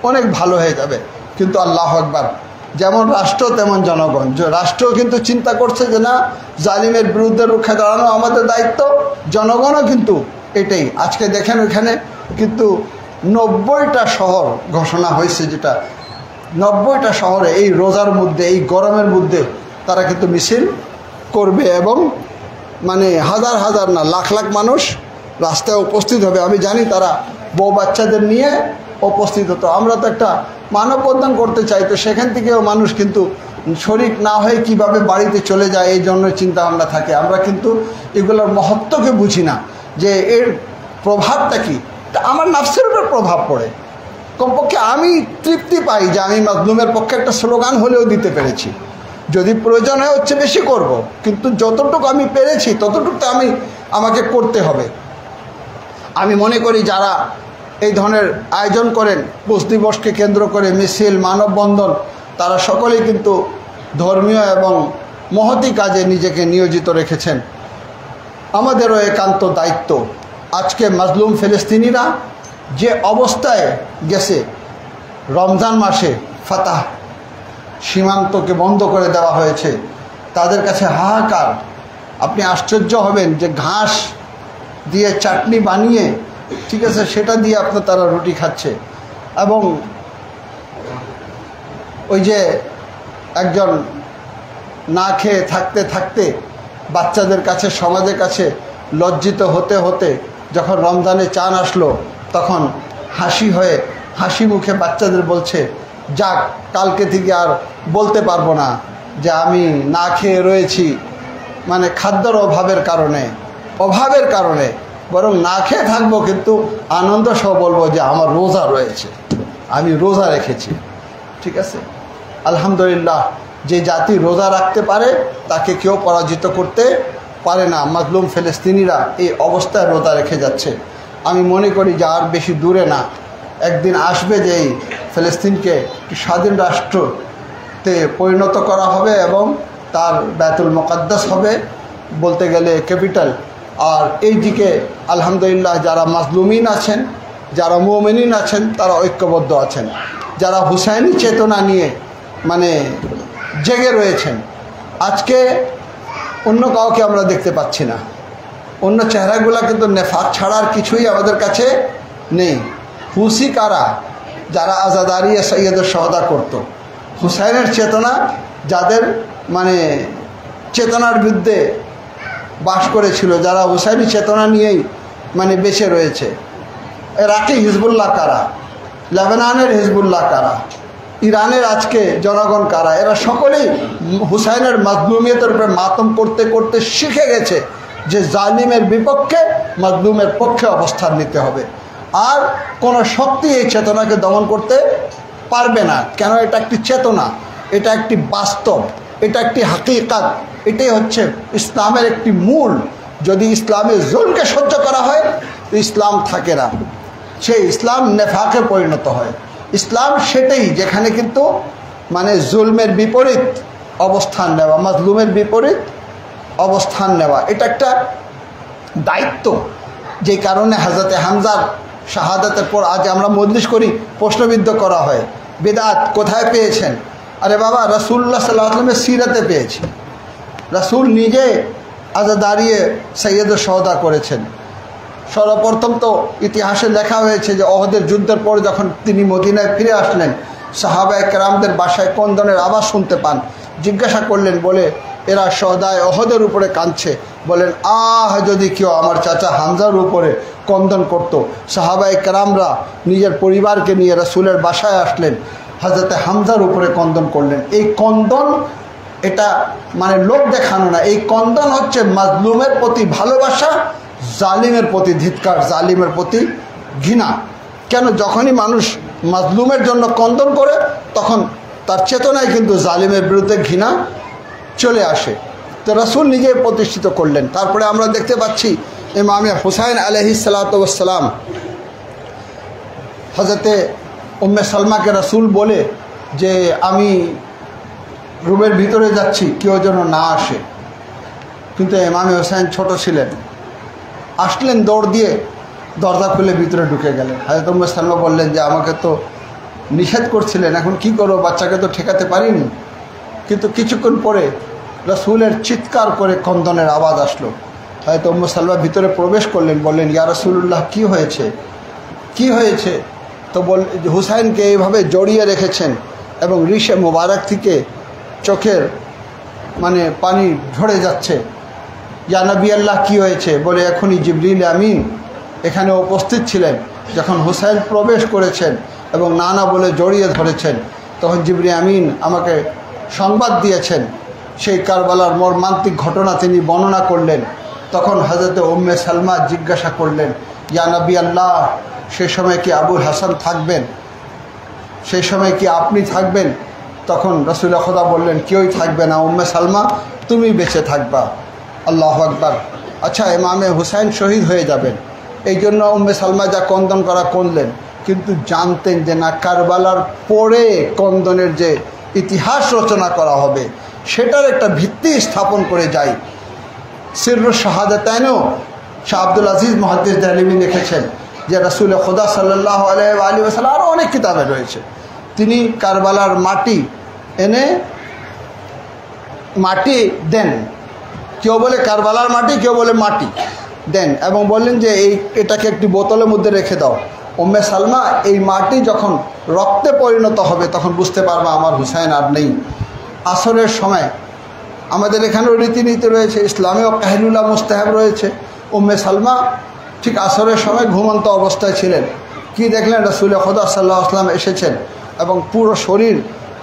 অনেক ভালো হয়ে যাবে। কিন্তু আল্লাহু আকবার, যেমন রাষ্ট্র তেমন জনগণ। রাষ্ট্র কিন্তু চিন্তা করছে যে না, জালিমের বিরুদ্ধে রুখে দাঁড়ানো আমাদের দায়িত্ব, জনগণও কিন্তু এটাই। আজকে দেখেন ওইখানে কিন্তু 90টা শহর ঘোষণা হয়েছে, যেটা 90টা শহরে এই রোজার মধ্যে, এই গরমের মধ্যে তারা কিন্তু মিছিল করবে, এবং মানে হাজার হাজার না লাখ লাখ মানুষ রাস্তায় উপস্থিত হবে। আমি জানি তারা বউ বাচ্চাদের নিয়ে উপস্থিত হতো। আমরা তো একটা মানববন্ধন করতে চাই, তো সেখান থেকেও মানুষ কিন্তু শরিক না হয়ে কিভাবে বাড়িতে চলে যায় এই জন্য চিন্তা ভাবনা থাকে। আমরা কিন্তু এগুলোর মহত্বকে বুঝি না যে এর প্রভাবটা কী। আমার নাফসের উপর প্রভাব পড়ে। কমপক্ষে আমি তৃপ্তি পাই যে আমি মাজলুমের পক্ষে একটা স্লোগান হলেও দিতে পেরেছি। যদি প্রয়োজন হয় হচ্ছে বেশি করব, কিন্তু যতটুকু আমি পেরেছি ততটুকু আমাকে করতে হবে। আমি মনে করি যারা এই ধরনের আয়োজন করেন পুষ দিবসকে কেন্দ্র করে মিছিল, মানববন্ধন, তারা সকলেই কিন্তু ধর্মীয় এবং মহতী কাজে নিজেকে নিয়োজিত রেখেছেন। আমাদেরও একান্ত দায়িত্ব আজকে মাজলুম ফিলিস্তিনিরা যে অবস্থায় গেছে, রমজান মাসে ফাতাহ সীমান্তকে বন্ধ করে দেওয়া হয়েছে, তাদের কাছে হাহাকার। আপনি আশ্চর্য হবেন যে ঘাস দিয়ে চাটনি বানিয়ে, ঠিক আছে, সেটা দিয়ে তারা রুটি খাচ্ছে। এবং ওই যে একজন না খেয়ে থাকতে থাকতে বাচ্চাদের কাছে, সমাজের কাছে লজ্জিত হতে হতে যখন রমজানে চান আসলো, তখন হাসি মুখে বাচ্চাদের বলছে, যাক, কালকে থেকে আর বলতে পারবো না যে আমি না খেয়ে রয়েছি, মানে খাদ্যর অভাবের কারণে, বরং না খেয়ে থাকবো, কিন্তু আনন্দ সহ বলবো যে আমার রোজা রয়েছে, আমি রোজা রেখেছি। ঠিক আছে, আলহামদুলিল্লাহ, যে জাতি রোজা রাখতে পারে তাকে কেউ পরাজিত করতে পারে না। মাজলুম ফিলিস্তিনিরা এই অবস্থায় রোজা রেখে যাচ্ছে। আমি মনে করি যে আর বেশি দূরে না, একদিন আসবে যে এই ফিলিস্তিনকে স্বাধীন রাষ্ট্রতে পরিণত করা হবে এবং তার বাইতুল মুকাদ্দাস হবে, বলতে গেলে ক্যাপিটাল। আর এই দিকে আলহামদুলিল্লাহ যারা মাজলুমিন আছেন, যারা মুমিনিন আছেন, তারা ঐক্যবদ্ধ আছেন, যারা হুসাইনি চেতনা নিয়ে মানে জেগে রয়েছেন। আজকে অন্য কাউকে আমরা দেখতে পাচ্ছি না, অন্য চেহারাগুলো কিন্তু নেফাক ছাড়ার কিছুই আমাদের কাছে নেই। হুসি কারা? যারা আজাদারিয়া সৈয়দের সওদা করত, হুসাইনের চেতনা যাদের মানে চেতনার বিরুদ্ধে বাস করেছিল, যারা হুসাইনি চেতনা নিয়েই মানে বেঁচে রয়েছে। ইরাকি হিজবুল্লাহ কারা? লেবাননের হিজবুল্লাহ কারা? ইরানের আজকে জনগণ কারা? এরা সকলেই হুসাইনের মাজলুমিয়তের উপরে মাতম করতে করতে শিখে গেছে যে জালিমের বিপক্ষে মাজলুমের পক্ষে অবস্থান নিতে হবে। আর কোনো শক্তি এই চেতনাকে দমন করতে পারবে না। কেন? এটা একটি চেতনা, এটা একটি বাস্তব, এটা একটি হাকিকাত, এটাই হচ্ছে ইসলামের একটি মূল। যদি ইসলামের জুলকে সহ্য করা হয় তো ইসলাম থাকে না, সেই ইসলাম নেফাকে পরিণত হয়। ইসলাম সেটাই যেখানে কিন্তু মানে জুলমের বিপরীত অবস্থান নেওয়া, মাজলুমের বিপরীত অবস্থান নেওয়া, এটা একটা দায়িত্ব। যে কারণে হযরতে হামজার শাহাদাতের পর আজ আমরা মজলিস করি, প্রশ্নবিদ্ধ করা হয় বিদআত কোথায় পেয়েছেন? আরে বাবা, রাসূলুল্লাহ সাল্লাল্লাহু আলাইহি ওয়াসাল্লামের সিরাতে পেয়েছি। রাসূল নিজে আজাদারিয়ে সৈয়দের সওদা করেছেন। সর্বপ্রথম তো ইতিহাসে লেখা হয়েছে যে অহদের যুদ্ধের পর যখন তিনি মদিনায় ফিরে আসলেন, সাহাবায়ে কেরামদের বাসায় ক্রন্দনের আওয়াজ শুনতে পান। জিজ্ঞাসা করলেন, বলে এরা সদায় অহদের উপরে কাঁদছে। বলেন, যদি কেউ আমার চাচা হামজার উপরে ক্রন্দন করত। সাহাবায়ে কেরামরা নিজের পরিবারকে নিয়ে রাসূলের বাসায় আসলেন, হযরতে হামজার উপরে ক্রন্দন করলেন। এই ক্রন্দন এটা মানে লোক দেখানো না, এই ক্রন্দন হচ্ছে মাজলুমের প্রতি ভালোবাসা, জালিমের প্রতি ধিক্কার, জালিমের প্রতি ঘৃণা। কেন? যখনই মানুষ মাজলুমের জন্য ক্রন্দন করে তখন তার চেতনায় কিন্তু জালিমের বিরুদ্ধে ঘৃণা চলে আসে। তো রাসূল নিজে প্রতিষ্ঠিত করলেন। তারপরে আমরা দেখতে পাচ্ছি ইমামে হুসাইন আলাইহিস সালাতু ওয়াস সালাম হযরতে উম্মে সালমাকে রাসূল বলে যে আমি রুমের ভিতরে যাচ্ছি, কেউ যেন না আসে। কিন্তু ইমামে হুসাইন ছোট ছিলেন, আসলেন দৌড় দিয়ে, দরজা খুলে ভিতরে ঢুকে গেলেন। হযরত উম্মে সালমা বললেন যে আমাকে তো নিষেধ করছিলেন, এখন কি করবো, বাচ্চাকে তো ঠেকাতে পারিনি। কিন্তু কিছুক্ষণ পরে রাসূলের চিৎকার করে ক্রন্দনের আওয়াজ আসলো। হয়তো উম্মে সালমা ভিতরে প্রবেশ করলেন, বললেন, ইয়া রাসূলুল্লাহ, কি হয়েছে, কি হয়েছে? তো হুসাইনকে এইভাবে জড়িয়ে রেখেছেন এবং রিশে মোবারক থেকে চোখের মানে পানি ঝরে যাচ্ছে। ইয়া নবী আল্লাহ, কি হয়েছে? বলে, এখনই জিবরিল আমিন এখানে উপস্থিত ছিলেন। যখন হুসাইন প্রবেশ করেছেন এবং নানা বলে জড়িয়ে ধরেছেন, তখন জিবরিল আমিন আমাকে সংবাদ দিয়েছেন। সেই কারবালার মর্মান্তিক ঘটনা তিনি বর্ণনা করলেন। তখন হযরতে উম্মে সালমা জিজ্ঞাসা করলেন, ইয়া নবী আল্লাহ, সে সময় কি আবুল হাসান থাকবেন? সেই সময় কি আপনি থাকবেন? তখন রাসূল খোদা বললেন, কেউই থাকবে না, উম্মে সালমা তুমি বেঁচে থাকবা। আল্লাহু আকবার। আচ্ছা, ইমামে হুসাইন শহীদ হয়ে যাবেন, এই জন্য উম্মে সালমা যা কন্দন করা করলেন, কিন্তু জানতেন যে না, কারবালার পরে কন্দনের যে ইতিহাস রচনা করা হবে সেটার একটা ভিত্তি স্থাপন করে যায়। সিররুশ শাহাদাতাইনও শাহ আব্দুল আজিজ মুহাদ্দিস দেহলভী লিখেছেন যে রাসূল খোদা সাল্লাল্লাহু আলাইহি ওয়াসাল্লাম, আরও অনেক কিতাবে রয়েছে, তিনি কারবালার মাটি এনে মাটি দেন, কেউ বলে কারবালার মাটি, কেউ বলে মাটি দেন, এবং বললেন যে এটাকে একটি বোতলের মধ্যে রেখে দাও। উম্মে সালমা এই মাটি যখন রক্তে পরিণত হবে তখন বুঝতে পারবে আমার হুসাইন আর নেই। আসরের সময় আমাদের এখানেও রীতিনীতি রয়েছে, ইসলামেও কাহিলুল্লাহ মুস্তাহাব রয়েছে। উম্মে সালমা ঠিক আসরের সময় ঘুমন্ত অবস্থায় ছিলেন, কি দেখলেন? রাসূল খোদা সাল্লাল্লাহু আলাইহি ওয়াসাল্লাম এসেছেন এবং পুরো শরীর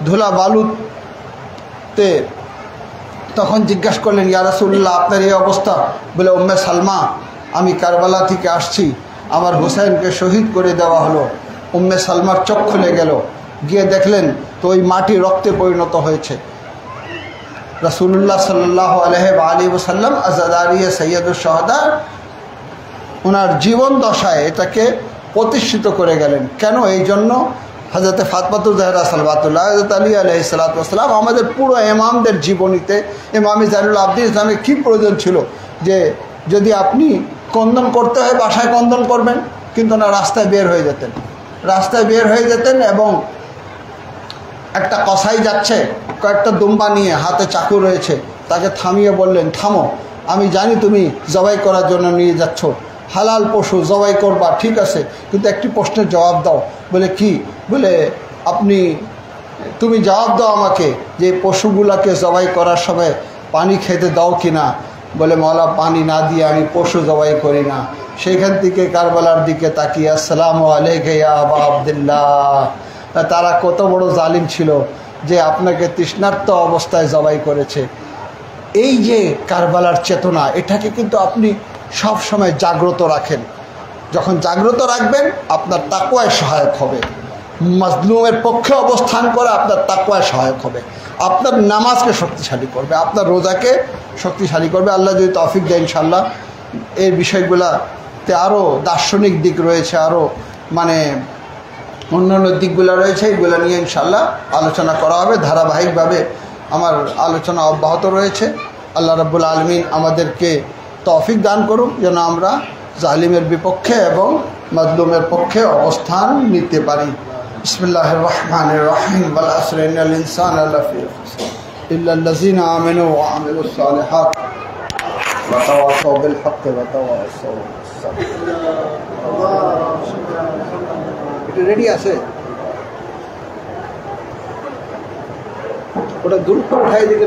ধুলা বালুতে। তখন জিজ্ঞাসা করলেন, ইয়া রাসূলুল্লাহ, আপনার এই অবস্থা? বলে, উম্মে সালমা, আমি কারবালা থেকে আসছি, আমার হুসাইনকে শহীদ করে দেওয়া হলো। উম্মে সালমার চোখ খুলে গেল, গিয়ে দেখলেন তো ওই মাটি রক্তে পরিণত হয়েছে। রাসূলুল্লাহ সাল্লাল্লাহু আলাইহি ওয়াসাল্লাম আজাদারিয়া সৈয়দুশ শাহাদা ওনার জীবন দশায় এটাকে প্রতিষ্ঠিত করে গেলেন। কেন? এই জন্য হযরত ফাতেমাতুজ জাহরা সালাওয়াতুল্লাহ, হযরত আলী আলাইহিস সালাতু ওয়াস সালাম, আমাদের পুরো ইমামদের জীবনীতে ইমাম জাইনুল আবদিন ইসলামের কী প্রয়োজন ছিল যে যদি আপনি কন্দন করতে হয় বাসায় কন্দন করবেন, কিন্তু না, রাস্তায় বের হয়ে যেতেন। রাস্তায় বের হয়ে যেতেন এবং একটা কসাই যাচ্ছে কয়েকটা দুম্বা নিয়ে, হাতে চাকু রয়েছে, তাকে থামিয়ে বললেন, থামো, আমি জানি তুমি জবাই করার জন্য নিয়ে যাচ্ছ, হালাল পশু জবাই করবা, ঠিক আছে, কিন্তু একটি প্রশ্নের জবাব দাও। বলে, কি? বলে, তুমি জবাব দাও আমাকে যে পশুগুলাকে জবাই করার সময় পানি খেতে দাও কি না? বলে, মওলা, পানি না দিয়ে আমি পশু জবাই করি না। সেইখান থেকে কারবালার দিকে তাকিয়ে, আসসালামু আলাইকা ইয়া আবা আবদুল্লাহ, তারা কত বড় জালিম ছিল যে আপনাকে তৃষ্ণার্ত অবস্থায় জবাই করেছে। এই যে কারবালার চেতনা, এটাকে কিন্তু আপনি সব সময় জাগ্রত রাখেন। যখন জাগ্রত রাখবেন আপনার তাকওয়ায় সহায়ক হবে, মাজলুমের পক্ষে অবস্থান করে আপনার তাকওয়ায় সহায়ক হবে, আপনার নামাজকে শক্তিশালী করবে, আপনার রোজাকে শক্তিশালী করবে। আল্লাহ যদি তৌফিক দেয় ইনশাআল্লাহ এই বিষয়গুলোতে আরও দার্শনিক দিক রয়েছে, আরও অন্যান্য দিকগুলো রয়েছে, এইগুলো নিয়ে ইনশাআল্লাহ আলোচনা করা হবে। ধারাবাহিকভাবে আমার আলোচনা অব্যাহত রয়েছে। আল্লাহ রাব্বুল আলামিন আমাদেরকে তৌফিক দান করুন যেন আমরা জালিমের বিপক্ষে এবং মাজলুমের পক্ষে অবস্থান নিতে পারি। বিসমিল্লাহির রহমানির রহিম। ওয়াল আসরি ইন্নাল ইনসানা লাফি খুসর ইল্লাল্লাযিনা আমানু ওয়া আমিলুস সালিহাত ওয়া তাওয়াসাউ বিল হাক্কি ওয়া তাওয়াসাউ বিস সাবর। এটা রেডি আছে? ওটা দূর করে উঠাই দিকে